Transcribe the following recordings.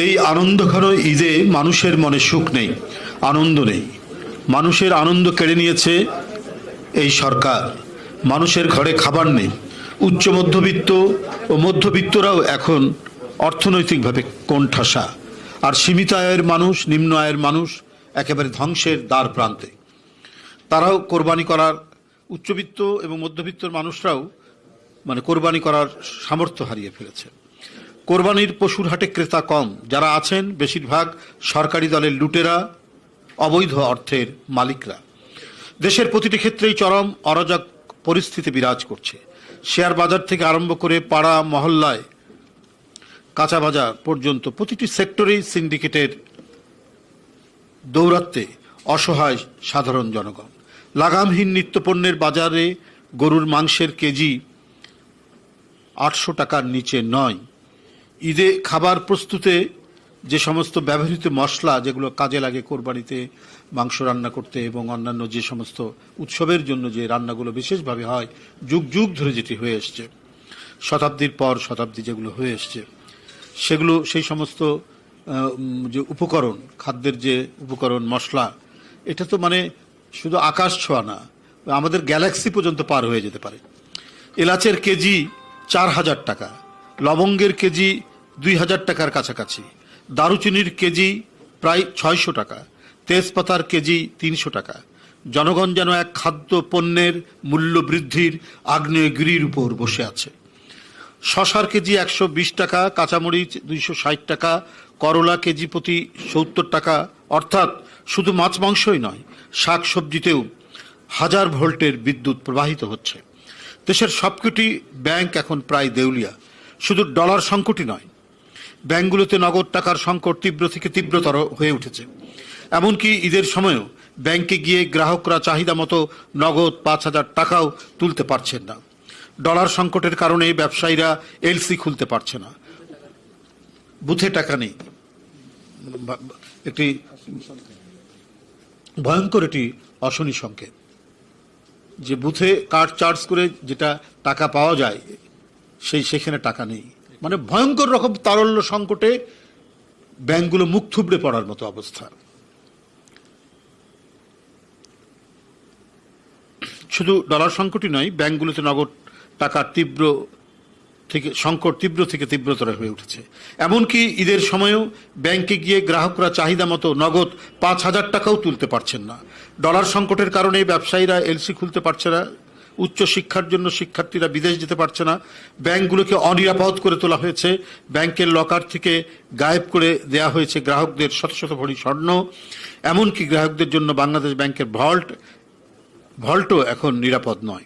এই আনন্দঘন ঈদে মানুষের মনে সুখ নেই, আনন্দ নেই। মানুষের আনন্দ কেড়ে নিয়েছে এই সরকার। মানুষের ঘরে খাবার নেই। উচ্চ মধ্যবিত্ত ও মধ্যবিত্তরাও এখন অর্থনৈতিকভাবে কোণঠাসা, আর সীমিত আয়ের মানুষ, নিম্ন আয়ের মানুষ একেবারে ধ্বংসের দ্বার প্রান্তে। তারাও কোরবানি করার, উচ্চবিত্ত এবং মধ্যবিত্তর মানুষরাও কোরবানি করার সামর্থ্য হারিয়ে ফেলেছে। কোরবানির পশুর হাটে ক্রেতা কম, যারা আছেন বেশিরভাগ সরকারি দলের লুটেরা, অবৈধ অর্থের মালিকরা। দেশের প্রতিটি ক্ষেত্রেই চরম অরাজক পরিস্থিতি বিরাজ করছে। শেয়ার বাজার থেকে আরম্ভ করে পাড়া মহল্লায়, কাঁচা বাজার পর্যন্ত প্রতিটি সেক্টরেই সিন্ডিকেটের দৌরাত্ম্যে অসহায় সাধারণ জনগণ। লাগামহীন নিত্যপণ্যের বাজারে গরুর মাংসের কেজি 800 টাকার নিচে নয়। ঈদে খাবার প্রস্তুতে যে সমস্ত ব্যবহৃত মশলা, যেগুলো কাজে লাগে কোরবানিতে মাংস রান্না করতে এবং অন্যান্য যে সমস্ত উৎসবের জন্য যে রান্নাগুলো বিশেষভাবে হয়, যুগ যুগ ধরে যেটি হয়ে এসছে, শতাব্দীর পর শতাব্দী যেগুলো হয়ে এসছে, সেগুলো, সেই সমস্ত যে উপকরণ, খাদ্যের যে উপকরণ, মশলা, এটা তো শুধু আকাশ ছোঁয়া না, আমাদের গ্যালাক্সি পর্যন্ত পার হয়ে যেতে পারে। এলাচের কেজি 4000 টাকা, লবঙ্গের কেজি 2000 টাকার কাছাকাছি, দারুচিনির কেজি প্রায় 600 টাকা, তেজপাতার কেজি 300 টাকা। জনগণ যেন এক খাদ্য পণ্যের মূল্য বৃদ্ধির আগ্নেয়গিরির উপর বসে আছে। শশার কেজি 120 টাকা, কাঁচামরিচ 260 টাকা, করলা কেজি প্রতি 70 টাকা। অর্থাৎ শুধু মাছ মাংসই নয়, শাক সবজিতেও 1000 ভোল্টের বিদ্যুৎ প্রবাহিত হচ্ছে। দেশের সবকটি ব্যাংক এখন প্রায় দেউলিয়া। শুধু ডলার সংকটই নয়, ব্যাংকগুলোতে নগদ টাকার সংকট তীব্র থেকে তীব্রতর হয়ে উঠেছে। এমনকি ঈদের সময়ও ব্যাংকে গিয়ে গ্রাহকরা চাহিদা মতো নগদ 5000 টাকাও তুলতে পারছেন না। ডলার সংকটের কারণে ব্যবসায়ীরা এলসি খুলতে পারছে না, বুথে টাকা নেই। একটি ভয়ঙ্কর একটি অশনি সংকেত যে বুথে কার্ড চার্জ করে যেটা টাকা পাওয়া যায়, সেখানে টাকা নেই। ভয়ঙ্কর রকম তারল্য সংকটে ব্যাংকগুলো মুখ থুবড়ে পড়ার মতো অবস্থা। শুধু ডলার সংকটই নয়, ব্যাংকগুলোতে নগদ টাকার সংকট তীব্র থেকে তীব্রতর হয়ে উঠেছে। এমনকি ঈদের সময়ও ব্যাংকে গিয়ে গ্রাহকরা চাহিদা মতো নগদ 5000 টাকাও তুলতে পারছেন না। ডলার সংকটের কারণে ব্যবসায়ীরা এলসি খুলতে পারছে না, উচ্চ শিক্ষার জন্য শিক্ষার্থীরা বিদেশ যেতে পারছে না, ব্যাংকগুলোকে অনিরাপদ করে তোলা হয়েছে, ব্যাংকের লকার থেকে গায়েব করে দেয়া হয়েছে গ্রাহকদের শত শত ভরি স্বর্ণ। এমনকি গ্রাহকদের জন্য বাংলাদেশ ব্যাংকের ভল্টও এখন নিরাপদ নয়।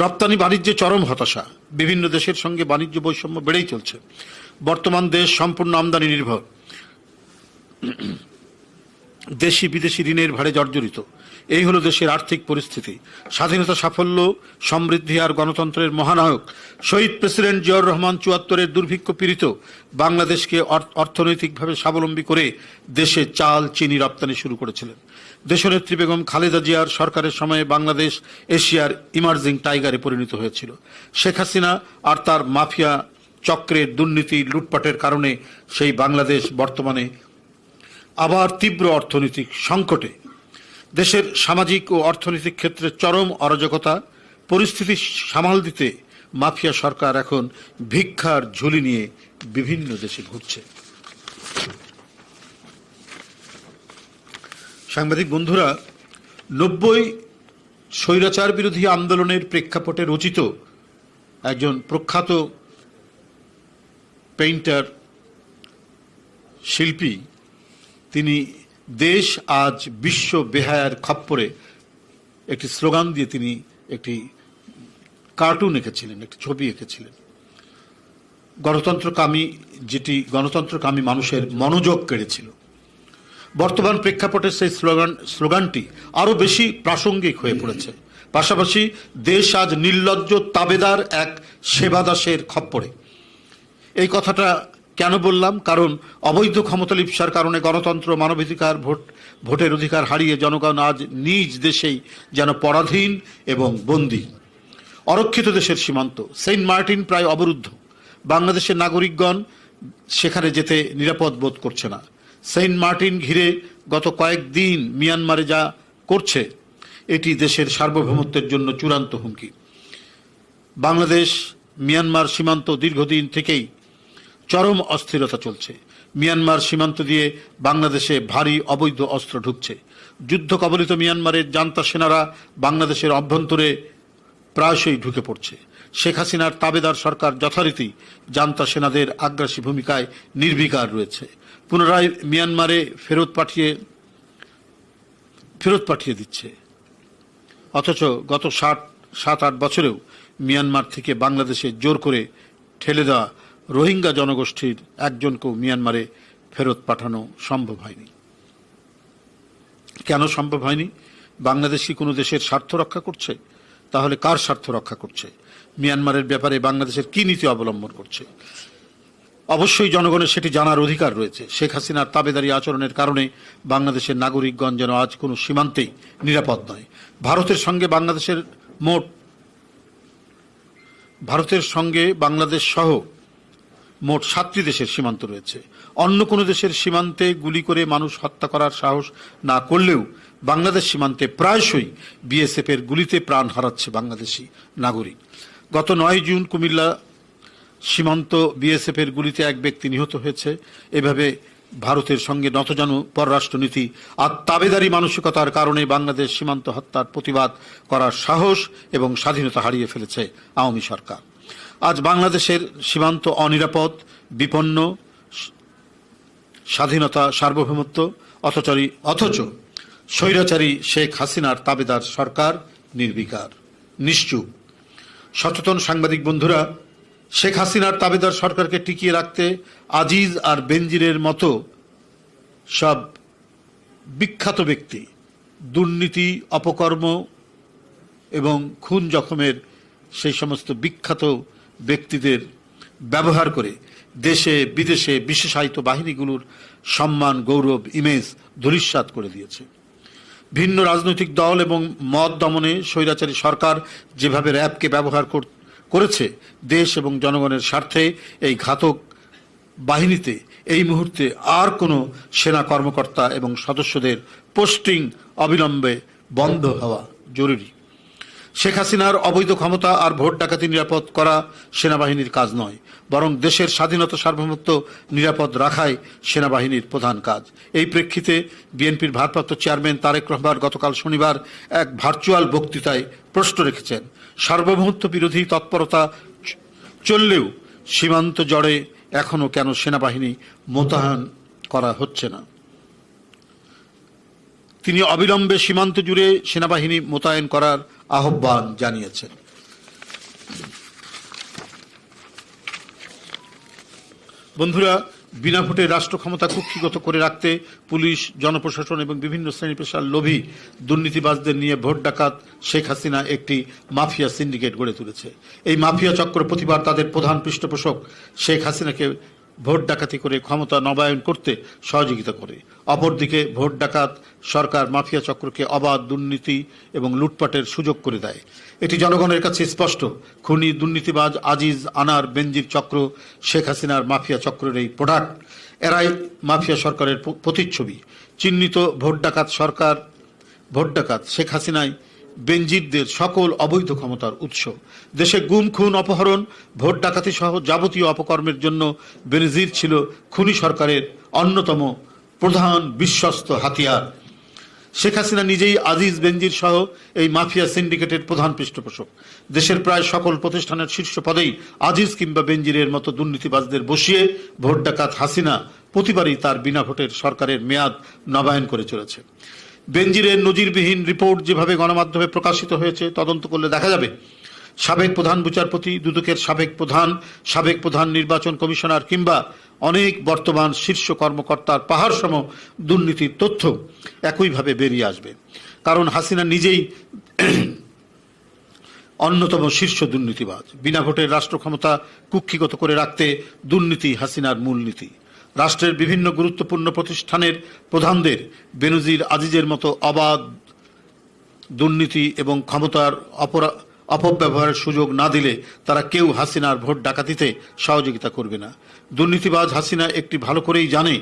রপ্তানি বাণিজ্যে চরম হতাশা। বিভিন্ন দেশের সঙ্গে বাণিজ্য বৈষম্য বেড়েই চলছে। বর্তমান দেশ সম্পূর্ণ আমদানি নির্ভর, দেশি বিদেশি ঋণের ভারে জর্জরিত। এই হলো দেশের আর্থিক পরিস্থিতি। স্বাধীনতা, সাফল্য, সমৃদ্ধি আর গণতন্ত্রের মহানায়ক শহীদ প্রেসিডেন্ট জিয়াউর রহমান 74-এর দুর্ভিক্ষ পীড়িত বাংলাদেশকে অর্থনৈতিকভাবে স্বাবলম্বী করে দেশে চাল, চিনি রপ্তানি শুরু করেছিলেন। দেশনেত্রী বেগম খালেদা জিয়ার সরকারের সময়ে বাংলাদেশ এশিয়ার ইমার্জিং টাইগারে পরিণত হয়েছিল। শেখ হাসিনা আর তার মাফিয়া চক্রের দুর্নীতি, লুটপাটের কারণে সেই বাংলাদেশ বর্তমানে আবার তীব্র অর্থনৈতিক সংকটে। দেশের সামাজিক ও অর্থনৈতিক ক্ষেত্রে চরম অরাজকতা। পরিস্থিতি সামাল দিতে মাফিয়া সরকার এখন ভিক্ষার ঝুলি নিয়ে বিভিন্ন দেশে ঘুরছে। সাংবাদিক বন্ধুরা, 90 স্বৈরাচার বিরোধী আন্দোলনের প্রেক্ষাপটে রচিত একজন প্রখ্যাত পেইন্টার, শিল্পী, তিনি দেশ আজ বিশ্ব বেহায়ার খপ্পরে একটি স্লোগান দিয়ে তিনি একটি কার্টুন এঁকেছিলেন, একটি ছবি এঁকেছিলেন। গণতন্ত্রকামী মানুষের মনোযোগ কেড়েছিল। বর্তমান প্রেক্ষাপটে সেই স্লোগানটি আরো বেশি প্রাসঙ্গিক হয়ে পড়েছে। পাশাপাশি দেশ আজ নির্লজ্জ তাবেদার এক সেবাদাসের খপ্পরে। এই কথাটা কেন বললাম? কারণ অবৈধ ক্ষমতা লিপ্সার কারণে গণতন্ত্র, মানবাধিকার, ভোটের অধিকার হারিয়ে জনগণ আজ নিজ দেশেই যেন পরাধীন এবং বন্দী। অরক্ষিত দেশের সীমান্ত, সেন্ট মার্টিন প্রায় অবরুদ্ধ। বাংলাদেশের নাগরিকগণ সেখানে যেতে নিরাপদ বোধ করছে না। সেন্ট মার্টিন ঘিরে গত কয়েকদিন মিয়ানমারে যা করছে এটি দেশের সার্বভৌমত্বের জন্য চূড়ান্ত হুমকি। বাংলাদেশ মিয়ানমার সীমান্ত দীর্ঘদিন থেকেই চরম অস্থিরতা চলছে। মিয়ানমার সীমান্ত দিয়ে বাংলাদেশে ভারী অবৈধ অস্ত্র ঢুকছে। যুদ্ধ কবলিত মিয়ানমারের জান্তা সেনারা বাংলাদেশের অভ্যন্তরে প্রায়শই ঢুকে পড়ছে। শেখ হাসিনার তাবেদার সরকার যথারীতি জান্তা সেনাদের আগ্রাসী ভূমিকায় নির্বিকার রয়েছে। পুনরায় মিয়ানমারে ফেরত পাঠিয়ে দিচ্ছে, অথচ গত 7-8 বছরেও মিয়ানমার থেকে বাংলাদেশে জোর করে ঠেলে দেওয়া রোহিঙ্গা জনগোষ্ঠীর একজনকেও মিয়ানমারে ফেরত পাঠানো সম্ভব হয়নি। কেন সম্ভব হয়নি? বাংলাদেশ কি কোনো দেশের স্বার্থ রক্ষা করছে? তাহলে কার স্বার্থ রক্ষা করছে? মিয়ানমারের ব্যাপারে বাংলাদেশের কি নীতি অবলম্বন করছে? অবশ্যই জনগণের সেটি জানার অধিকার রয়েছে। শেখ হাসিনার তাবেদারি আচরণের কারণে বাংলাদেশের নাগরিকগণ যেন আজ কোনো সীমান্তেই নিরাপদ নয়। ভারতের সঙ্গে বাংলাদেশ সহ মোট 7টি দেশের সীমান্ত রয়েছে। অন্য কোনো দেশের সীমান্তে গুলি করে মানুষ হত্যা করার সাহস না করলেও বাংলাদেশ সীমান্তে প্রায়শই বিএসএফ এর গুলিতে প্রাণ হারাচ্ছে বাংলাদেশি নাগরিক। গত 9 জুন কুমিল্লা সীমান্ত বিএসএফ এর গুলিতে এক ব্যক্তি নিহত হয়েছে। এভাবে ভারতের সঙ্গে নতজানু পররাষ্ট্রনীতি আর তাবেদারি মানসিকতার কারণে বাংলাদেশ সীমান্ত হত্যার প্রতিবাদ করার সাহস এবং স্বাধীনতা হারিয়ে ফেলেছে আওয়ামী সরকার। আজ বাংলাদেশের সীমান্ত অনিরাপদ, বিপন্ন, স্বাধীনতা সার্বভৌমত্ব অথচ স্বৈরাচারী শেখ হাসিনার তাবেদার সরকার নির্বিকার, নিশ্চুপ। সচেতন সাংবাদিক বন্ধুরা, শেখ হাসিনার তাবেদার সরকারকে টিকিয়ে রাখতে আজিজ আর বেনজিরের মতো সব বিখ্যাত ব্যক্তি দুর্নীতি, অপকর্ম এবং খুন জখমের সেই সমস্ত বিখ্যাত ব্যক্তিদের ব্যবহার করে দেশে বিদেশে বিশেষায়িত বাহিনীগুলোর সম্মান, গৌরব, ইমেজ ধূলিসাৎ করে দিয়েছে। ভিন্ন রাজনৈতিক দল এবং মত দমনে স্বৈরাচারী সরকার যেভাবে র্যাবকে ব্যবহার করেছে দেশ এবং জনগণের স্বার্থে, এই ঘাতক বাহিনীতে এই মুহূর্তে আর কোনো সেনা কর্মকর্তা এবং সদস্যদের পোস্টিং অবিলম্বে বন্ধ হওয়া জরুরি। শেখ হাসিনার অবৈধ ক্ষমতা আর ভোট ডাকাতি নিরাপদ করা সেনাবাহিনীর কাজ নয়, বরং দেশের স্বাধীনতা সার্বভৌমত্ব নিরাপদ রাখাই সেনাবাহিনীর প্রধান কাজ। এই প্রেক্ষিতে বিএনপির ভারপ্রাপ্ত চেয়ারম্যান তারেক রহমান গতকাল শনিবার এক ভার্চুয়াল বক্তৃতায় প্রশ্ন রেখেছেন, সার্বভৌমত্ব বিরোধী তৎপরতা চললেও সীমান্ত জড়ে এখনো কেন সেনাবাহিনী মোতায়েন করা হচ্ছে না? তিনি অবিলম্বে সীমান্ত জুড়ে সেনাবাহিনী মোতায়েন করার আহ্বান জানিয়েছেন। বন্ধুরা, বিনা ভোটে রাষ্ট্র ক্ষমতা কুক্ষিগত করে রাখতে পুলিশ, জনপ্রশাসন এবং বিভিন্ন শ্রেণী পেশার লোভী দুর্নীতিবাজদের নিয়ে ভোট ডাকাত শেখ হাসিনা একটি মাফিয়া সিন্ডিকেট গড়ে তুলেছে। এই মাফিয়া চক্র প্রতিবার তাদের প্রধান পৃষ্ঠপোষক শেখ হাসিনাকে ভোট ডাকাতি করে ক্ষমতা নবায়ন করতে সহযোগিতা করে। অপরদিকে ভোট ডাকাত সরকার মাফিয়া চক্রকে অবাধ দুর্নীতি এবং লুটপাটের সুযোগ করে দেয়। এটি জনগণের কাছে স্পষ্ট। খুনি দুর্নীতিবাজ আজিজ, আনার, বেনজির চক্র শেখ হাসিনার মাফিয়া চক্রের এই প্রোডাক্ট। এরাই মাফিয়া সরকারের প্রতিচ্ছবি। চিহ্নিত ভোট ডাকাত শেখ হাসিনাই বেনজিরদের সকল অবৈধ ক্ষমতার উৎস। দেশে গুম, খুন, অপহরণ, ভোট ডাকাতি সহ যাবতীয় অপকর্মের জন্য বেনজির ছিল খুনি সরকারের অন্যতম প্রধান বিশ্বস্ত হাতিয়ার। শেখ হাসিনা নিজেই আজিজ, বেনজির সহ এই মাফিয়া সিন্ডিকেটের প্রধান পৃষ্ঠপোষক। দেশের প্রায় সকল প্রতিষ্ঠানের শীর্ষ পদেই আজিজ কিংবা বেনজিরের মতো দুর্নীতিবাজদের বসিয়ে ভোট ডাকাত হাসিনা প্রতিবারই তার বিনা ভোটের সরকারের মেয়াদ নবায়ন করে চলেছে। বেনজিরের নজিরবিহীন রিপোর্ট যেভাবে গণমাধ্যমে প্রকাশিত হয়েছে, তদন্ত করলে দেখা যাবে সাবেক প্রধান বিচারপতি, দুদকের সাবেক প্রধান নির্বাচন কমিশনার কিংবা অনেক বর্তমান শীর্ষ কর্মকর্তার পাহাড়সম দুর্নীতির তথ্য একইভাবে বেরিয়ে আসবে। কারণ হাসিনা নিজেই অন্যতম শীর্ষ দুর্নীতিবাজ। বিনা ভোটের রাষ্ট্র ক্ষমতা কুক্ষিগত করে রাখতে দুর্নীতি হাসিনার মূলনীতি। রাষ্ট্রের বিভিন্ন গুরুত্বপূর্ণ প্রতিষ্ঠানের প্রধানদের বেনজির, আজিজের মতো অবাধ দুর্নীতি এবং ক্ষমতার অপব্যবহারের সুযোগ না দিলে তারা কেউ হাসিনার ভোট ডাকাতিতে সহযোগিতা করবে না। দুর্নীতিবাজ হাসিনা একটি ভালো করেই জানে,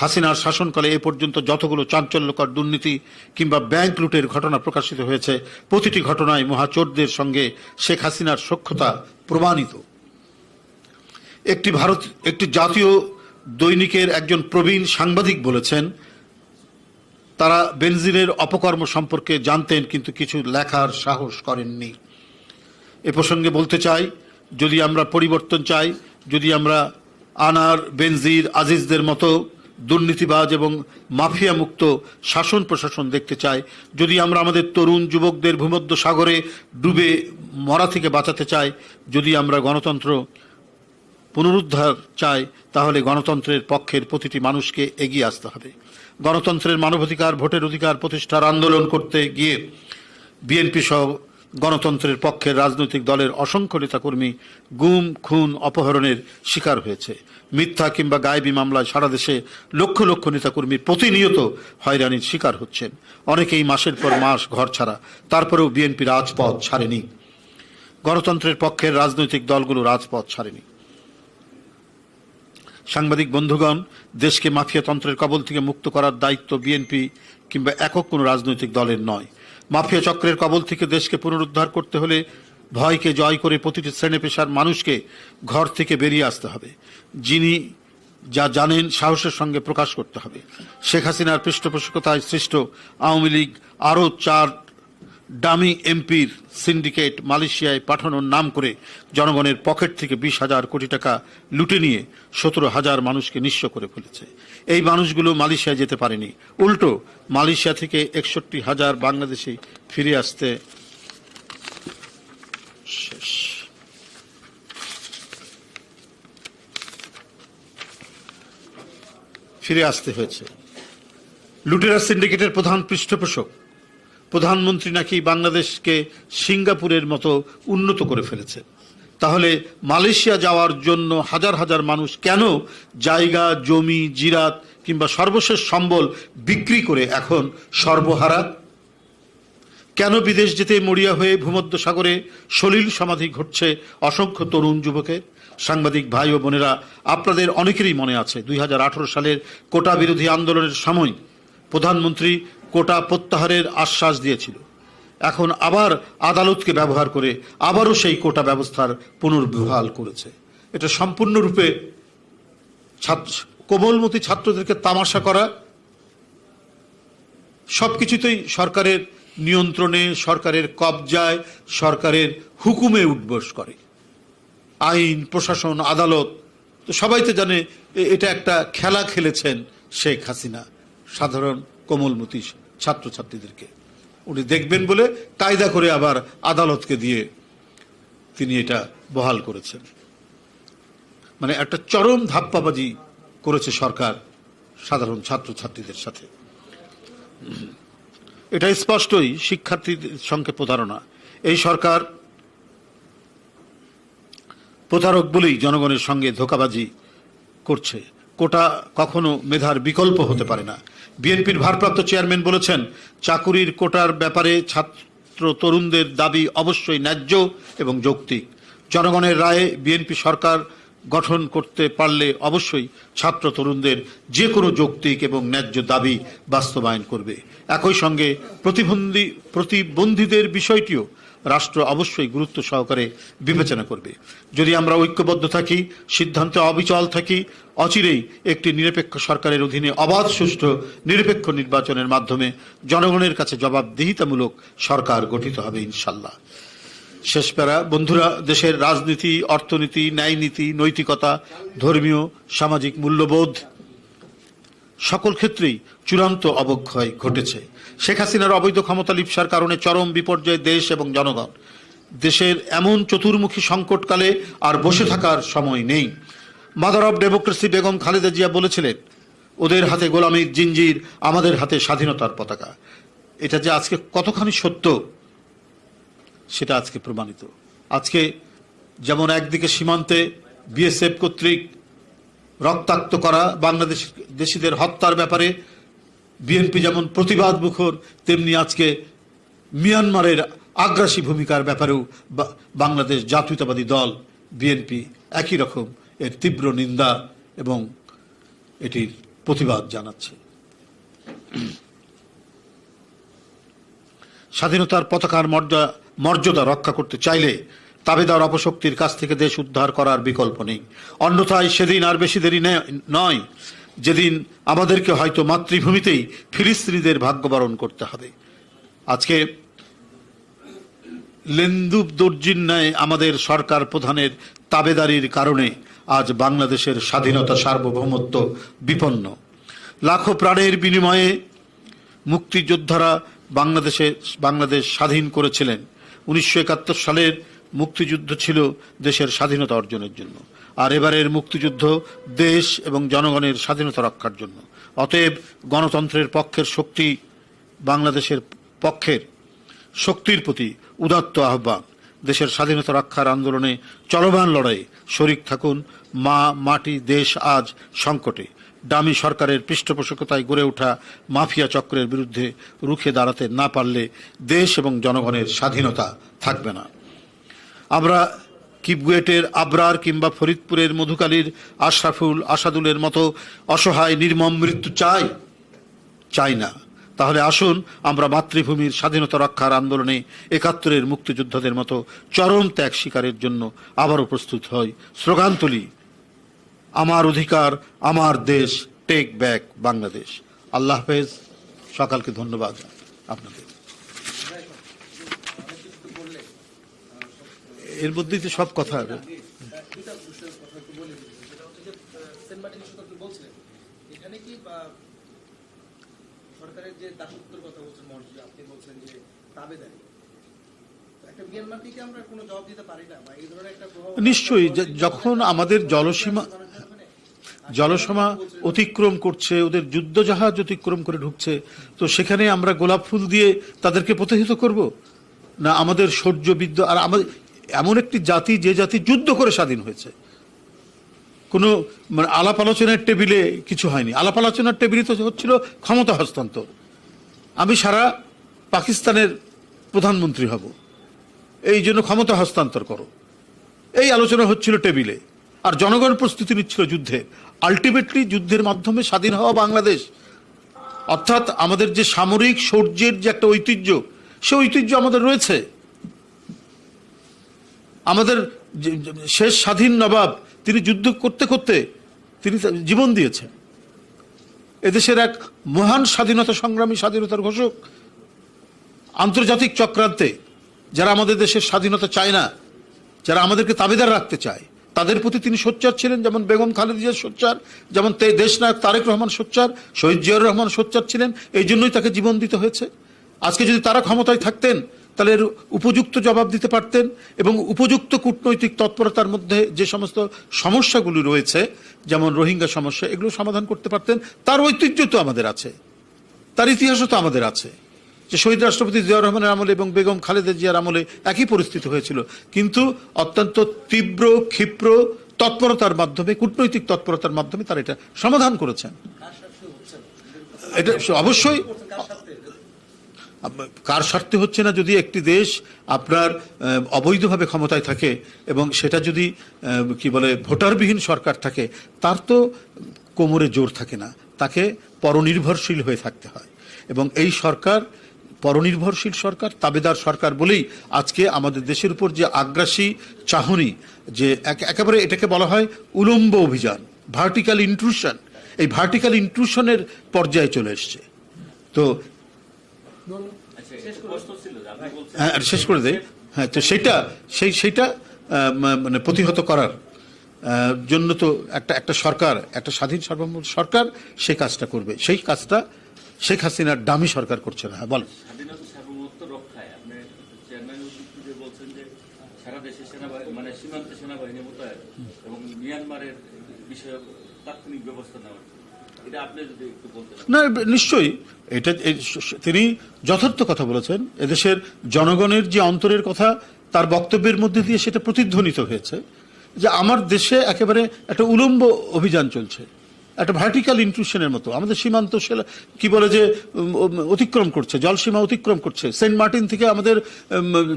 হাসিনার শাসনকালে এ পর্যন্ত যতগুলো চাঞ্চল্যকর দুর্নীতি কিংবা ব্যাংক লুটের ঘটনা প্রকাশিত হয়েছে, প্রতিটি ঘটনায় মহাচোরদের সঙ্গে শেখ হাসিনার সখ্যতা প্রমাণিত। একটি জাতীয় দৈনিকের একজন প্রবীণ সাংবাদিক বলেছেন, তারা বেনজিরের অপকর্ম সম্পর্কে জানতেন কিন্তু কিছু লেখার সাহস করেননি। এ প্রসঙ্গে বলতে চাই, যদি আমরা পরিবর্তন চাই, যদি আমরা আনার, বেনজির, আজিজদের মতো দুর্নীতিবাজ এবং মাফিয়া মুক্ত শাসন প্রশাসন দেখতে চাই, যদি আমরা আমাদের তরুণ যুবকদের ভূমধ্য সাগরে ডুবে মরা থেকে বাঁচাতে চাই, যদি আমরা গণতন্ত্র পুনরুদ্ধার চাই, তাহলে গণতন্ত্রের পক্ষের প্রতিটি মানুষকে এগিয়ে আসতে হবে। গণতন্ত্রের মানবাধিকার, ভোটের অধিকার প্রতিষ্ঠার আন্দোলন করতে গিয়ে বিএনপি সহ গণতন্ত্রের পক্ষের রাজনৈতিক দলের অসংখ্য নেতাকর্মী গুম, খুন, অপহরণের শিকার হয়েছে। মিথ্যা কিংবা গায়েবী মামলায় সারা দেশে লক্ষ লক্ষ নেতাকর্মী প্রতিনিয়ত হয়রানির শিকার হচ্ছেন। অনেকেই মাসের পর মাস ঘর ছাড়া, তারপরেও বিএনপি রাজপথ ছাড়েনি। গণতন্ত্রের পক্ষের রাজনৈতিক দলগুলো রাজপথ ছাড়েনি। সাংবাদিক বন্ধুগণ, দেশকে মাফিয়াতন্ত্রের কবল থেকে মুক্ত করার দায়িত্ব বিএনপি কিংবা একক কোনো রাজনৈতিক দলের নয়। মাফিয়া চক্রের কবল থেকে দেশকে পুনরুদ্ধার করতে হলে ভয়কে জয় করে প্রতিটি শ্রেণী পেশার মানুষকে ঘর থেকে বেরিয়ে আসতে হবে। যিনি যা জানেন সাহসের সঙ্গে প্রকাশ করতে হবে। শেখ হাসিনার পৃষ্ঠপোষকতায় সৃষ্ট আওয়ামী লীগ আরও 4 ডামি এমপির সিন্ডিকেট মালয়েশিয়ায় পাঠানোর নাম করে জনগণের পকেট থেকে 20,000 কোটি টাকা লুটে নিয়ে 17,000 মানুষকে নিঃস্ব করে ফেলেছে। এই মানুষগুলো মালয়েশিয়ায় যেতে পারেনি, উল্টো মালয়েশিয়া থেকে 61,000 বাংলাদেশি ফিরে আসতে হয়েছে। লুটেরা সিন্ডিকেটের প্রধান পৃষ্ঠপোষক প্রধানমন্ত্রী নাকি বাংলাদেশকে সিঙ্গাপুরের মতো উন্নত করে ফেলেছে। তাহলে মালয়েশিয়া যাওয়ার জন্য হাজার হাজার মানুষ কেন জায়গা, জমি, জিরাত কিংবা সর্বশেষ সম্বল বিক্রি করে এখন সর্বহারা? কেন বিদেশ যেতে মরিয়া হয়ে ভূমধ্য সাগরে সলিল সমাধি ঘটছে অসংখ্য তরুণ যুবকের? সাংবাদিক ভাই ও বোনেরা, আপনাদের অনেকেরই মনে আছে 2018 সালের কোটা বিরোধী আন্দোলনের সময় প্রধানমন্ত্রী কোটা প্রত্যাহারের আশ্বাস দিয়েছিল। এখন আবার আদালতকে ব্যবহার করে আবারও সেই কোটা ব্যবস্থার পুনর্বহাল করেছে। এটা সম্পূর্ণরূপে কোমলমতি ছাত্রদেরকে তামাশা করা, সবকিছুতেই সরকারের নিয়ন্ত্রণে, সরকারের কবজায়, সরকারের হুকুমে উঠবস করে। আইন, প্রশাসন, আদালত, তো সবাই তো জানে এটা একটা খেলা খেলেছেন শেখ হাসিনা সাধারণ কোমলমতি ছাত্রছাত্রীদেরকে। উনি দেখবেন বলে কায়দা করে আবার আদালতকে দিয়ে তিনি এটা বহাল করেছেন। মানে একটা চরম ধাপ্পাবাজি করেছে সরকার সাধারণ ছাত্রছাত্রীদের সাথে। এটা স্পষ্টই শিক্ষার্থীদের সঙ্গে প্রতারণা। এই সরকার প্রতারক বলেই জনগণের সঙ্গে ধোঁকাবাজি করছে। কোটা কখনো মেধার বিকল্প হতে পারে না। বিএনপির ভারপ্রাপ্ত চেয়ারম্যান বলেছেন, চাকুরির কোটার ব্যাপারে ছাত্র তরুণদের দাবি অবশ্যই ন্যায্য এবং যৌক্তিক। জনগণের রায়ে বিএনপি সরকার গঠন করতে পারলে অবশ্যই ছাত্র তরুণদের যে কোনো যৌক্তিক এবং ন্যায্য দাবি বাস্তবায়ন করবে। একই সঙ্গে প্রতিবন্ধীদের বিষয়টিও রাষ্ট্র অবশ্যই গুরুত্ব সহকারে বিবেচনা করবে। যদি আমরা ঐক্যবদ্ধ থাকি, সিদ্ধান্তে অবিচল থাকি, অচিরেই একটি নিরপেক্ষ সরকারের অধীনে অবাধ, সুষ্ঠু, নিরপেক্ষ নির্বাচনের মাধ্যমে জনগণের কাছে জবাবদিহিতামূলক সরকার গঠিত হবে ইনশাল্লাহ। শেষ প্যারা। বন্ধুরা, দেশের রাজনীতি, অর্থনীতি, ন্যায়নীতি, নৈতিকতা, ধর্মীয়, সামাজিক মূল্যবোধ সকল ক্ষেত্রেই চূড়ান্ত অবক্ষয় ঘটেছে। শেখ হাসিনার অবৈধ ক্ষমতা লিপ্সার কারণে চরম বিপর্যয় দেশ এবং জনগণ। দেশের এমন চতুর্মুখী সংকটকালে আর বসে থাকার সময় নেই। Mother of democracy Begum Khaleda Zia বলেছিলেন, ওদের হাতে গোলামির জিঞ্জির, আমাদের হাতে স্বাধীনতার পতাকা। এটা যে আজকে কতখানি সত্য সেটা আজকে প্রমাণিত। আজকে যেমন একদিকে সীমান্তে বিএসএফ কর্তৃক রক্তাক্ত করা বাংলাদেশিদের হত্যার ব্যাপারে বিএনপি যেমন প্রতিবাদ মুখর, তেমনি আজকে মিয়ানমারের আগ্রাসী ভূমিকার ব্যাপারেও বাংলাদেশ জাতীয়তাবাদী দল বিএনপি একই রকম এর তীব্র নিন্দা এবং এটির প্রতিবাদ জানাচ্ছে। স্বাধীনতার পতাকার মর্যাদা রক্ষা করতে চাইলে তাবেদার অপশক্তির কাছ থেকে দেশ উদ্ধার করার বিকল্প নেই। অন্যথায় সেদিন আর বেশি দেরি নয়, যেদিন আমাদেরকে হয়তো মাতৃভূমিতেই ফিলিস্তিনিদের ভাগ্যবরণ করতে হবে। আজকে লেন্দুব দর্জির ন্যায় আমাদের সরকার প্রধানের তাবেদারির কারণে আজ বাংলাদেশের স্বাধীনতা সার্বভৌমত্ব বিপন্ন। লাখো প্রাণের বিনিময়ে মুক্তিযোদ্ধারা বাংলাদেশ স্বাধীন করেছিলেন। 1971 সালের মুক্তিযুদ্ধ ছিল দেশের স্বাধীনতা অর্জনের জন্য, আর এবারের মুক্তিযুদ্ধ দেশ এবং জনগণের স্বাধীনতা রক্ষার জন্য। অতএব গণতন্ত্রের পক্ষের শক্তি, বাংলাদেশের পক্ষের শক্তির প্রতি উদাত্ত আহ্বান। দেশের স্বাধীনতা রক্ষার আন্দোলনে চলমান লড়াই শরিক থাকুন। মাটি দেশ আজ সংকটে। ডামি সরকারের পৃষ্ঠপোষকতায় গড়ে ওঠা মাফিয়া চক্রের বিরুদ্ধে রুখে দাঁড়াতে না পারলে দেশ এবং জনগণের স্বাধীনতা থাকবে না। আমরা কিবগুয়েটের আবরার কিংবা ফরিদপুরের মধুকালীর আসাদুলের মতো অসহায় নির্মম মৃত্যু চাই না। তাহলে আসুন আমরা মাতৃভূমির স্বাধীনতা রক্ষার আন্দোলনে 71-এর মুক্তিযোদ্ধাদের মতো চরম ত্যাগ স্বীকারের জন্য আবারও প্রস্তুত হই। স্লোগান তুলি, আমার অধিকার, আমার দেশ, টেক ব্যাক বাংলাদেশ। আল্লাহ হাফেজ। সকালকে ধন্যবাদ আপনাদের। এর মধ্যেই তো সব কথা হবে। সরকারের যে দাসত্বের কথা বলছেন মর্যাদা, আপনি বলছেন যে তাবেদারি, একটা মিয়ানমারকে আমরা কোনো জবাব দিতে পারি না বা এই ধরনের একটা প্রভাব নিশ্চয়ই যখন আমাদের জলসীমা অতিক্রম করছে, ওদের যুদ্ধজাহাজ অতিক্রম করে ঢুকছে, তো সেখানে আমরা গোলাপ ফুল দিয়ে তাদেরকে প্রতিহত করব না? আমাদের শৌর্য বিদ্যা, আর আমাদের এমন একটি জাতি যে জাতি যুদ্ধ করে স্বাধীন হয়েছে, কোনো মানে আলাপ আলোচনার টেবিলে কিছু হয়নি। আলাপ আলোচনার টেবিলে তো হচ্ছিল ক্ষমতা হস্তান্তর। আমি সারা পাকিস্তানের প্রধানমন্ত্রী হব, এই জন্য ক্ষমতা হস্তান্তর করো, এই আলোচনা হচ্ছিল টেবিলে। আর জনগণ প্রস্তুতি নিচ্ছিল যুদ্ধে। আলটিমেটলি যুদ্ধের মাধ্যমে স্বাধীন হওয়া বাংলাদেশ। অর্থাৎ আমাদের যে সামরিক শৌর্যের যে একটা ঐতিহ্য, সে ঐতিহ্য আমাদের রয়েছে। আমাদের শেষ স্বাধীন নবাব তিনি যুদ্ধ করতে করতে তিনি জীবন দিয়েছেন। এদেশের এক মহান স্বাধীনতা সংগ্রামী, স্বাধীনতার ঘোষক, আন্তর্জাতিক চক্রান্তে যারা আমাদের দেশের স্বাধীনতা চায় না, যারা আমাদেরকে তাবেদার রাখতে চায়, তাদের প্রতি তিনি সোচ্চার ছিলেন। যেমন বেগম খালেদা জিয়া সোচ্চার, যেমন দেশনায়ক তারেক রহমান সোচ্চার, শহীদ জিয়াউর রহমান সোচ্চার ছিলেন। এই জন্যই তাকে জীবন দিতে হয়েছে। আজকে যদি তারা ক্ষমতায় থাকতেন তাহলে এর উপযুক্ত জবাব দিতে পারতেন এবং উপযুক্ত কূটনৈতিক তৎপরতার মধ্যে যে সমস্ত সমস্যাগুলি রয়েছে, যেমন রোহিঙ্গা সমস্যা, এগুলো সমাধান করতে পারতেন। তার ঐতিহ্য তো আমাদের আছে, তার ইতিহাসও তো আমাদের আছে, যে শহীদ রাষ্ট্রপতি জিয়াউর রহমানের আমলে এবং বেগম খালেদা জিয়ার আমলে একই পরিস্থিতি হয়েছিল। কিন্তু অত্যন্ত তীব্র ক্ষিপ্র তৎপরতার মাধ্যমে, কূটনৈতিক তৎপরতার মাধ্যমে তারা এটা সমাধান করেছেন। এটা অবশ্যই কার স্বার্থে হচ্ছে না? যদি একটি দেশ আপনার অবৈধভাবে ক্ষমতায় থাকে এবং সেটা যদি কি বলে ভোটারবিহীন সরকার থাকে, তার তো কোমরে জোর থাকে না, তাকে পরনির্ভরশীল হয়ে থাকতে হয়। এবং এই সরকার পরনির্ভরশীল সরকার, তাবেদার সরকার বলেই আজকে আমাদের দেশের উপর যে আগ্রাসী চাহনি, যে একেবারে এটাকে বলা হয় উলম্ব অভিযান, ভার্টিক্যাল ইন্ট্রুশন, এই ভার্টিক্যাল ইন্ট্রুশনের পর্যায়ে চলে এসছে। তো শেষ করে দেয়। হ্যাঁ, তো সেইটা মানে প্রতিহত করার জন্য তো একটা সরকার, একটা স্বাধীন সার্বভৌম সরকার সেই কাজটা করবে। সেই কাজটা শেখ হাসিনার দামি সরকার করছে না। হ্যাঁ, বলেন। স্বাধীনতা সার্বভৌমত্ব রক্ষায় আপনি চেয়ারম্যান বলছেন যে সারা দেশে সেনাবাহিনী, মানে সীমান্তে সেনাবাহিনী মোতায়েন এবং মিয়ানমারের বিষয়ে তাৎক্ষণিক ব্যবস্থা নেওয়ার, এটা আপনি যদি একটু বলতেন। না, নিশ্চয়ই এটা তিনি যথার্থ কথা বলেছেন। এদেশের জনগণের যে অন্তরের কথা তার বক্তব্যের মধ্যে দিয়ে সেটা প্রতিধ্বনিত হয়েছে যে আমার দেশে একেবারে একটা উলম্ব অভিযান চলছে, একটা ভার্টিক্যাল ইন্ট্রুশনের মতো আমাদের সীমান্ত কি বলে যে অতিক্রম করছে, জলসীমা অতিক্রম করছে। সেন্ট মার্টিন থেকে আমাদের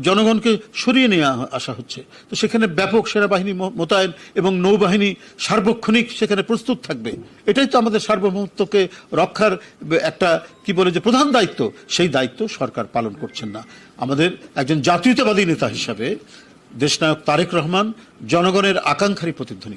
জনগণকে সরিয়ে নিয়ে আসা হচ্ছে। তো সেখানে ব্যাপক সেনাবাহিনী মোতায়েন এবং নৌবাহিনী সার্বক্ষণিক সেখানে প্রস্তুত থাকবে। এটাই তো আমাদের সার্বভৌমত্বকে রক্ষার একটা কি বলে যে প্রধান দায়িত্ব। সেই দায়িত্ব সরকার পালন করছেন না। আমাদের একজন জাতীয়তাবাদী নেতা হিসাবে দেশনায়ক তারেক রহমান জনগণের আকাঙ্ক্ষারই প্রতিধ্বনি।